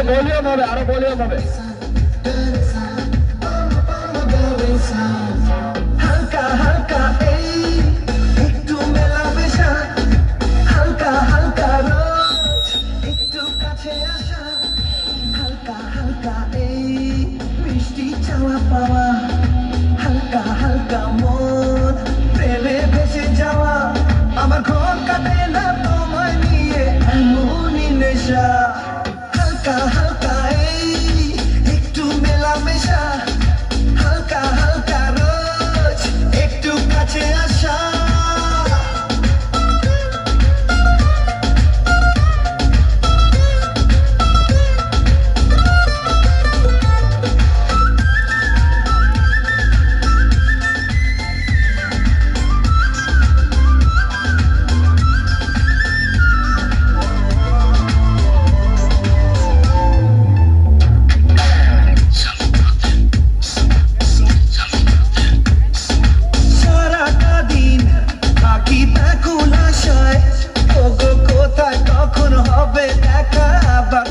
Volume হবে, আরো volume হবে। হালকা হালকা এই একটু মেলামেশা, হালকা হালকা রোজ একটু কাছে আসা, হালকা হালকা এই মিষ্টি চাওয়া পাওয়া, হালকা হালকা মন প্রেমে ভেসে যাওয়া। আমার ঘর কাটে না তোমায় নিয়ে এমনই নেশা, হালকা হালকা এই একটু মেলামেশা, হালকা হালকা রোজ একটু কাছে আসা। সারাটা দিন বাকি ব্যাকুল আশায়, ওগো কোথায় কখন হবে দেখা আবার।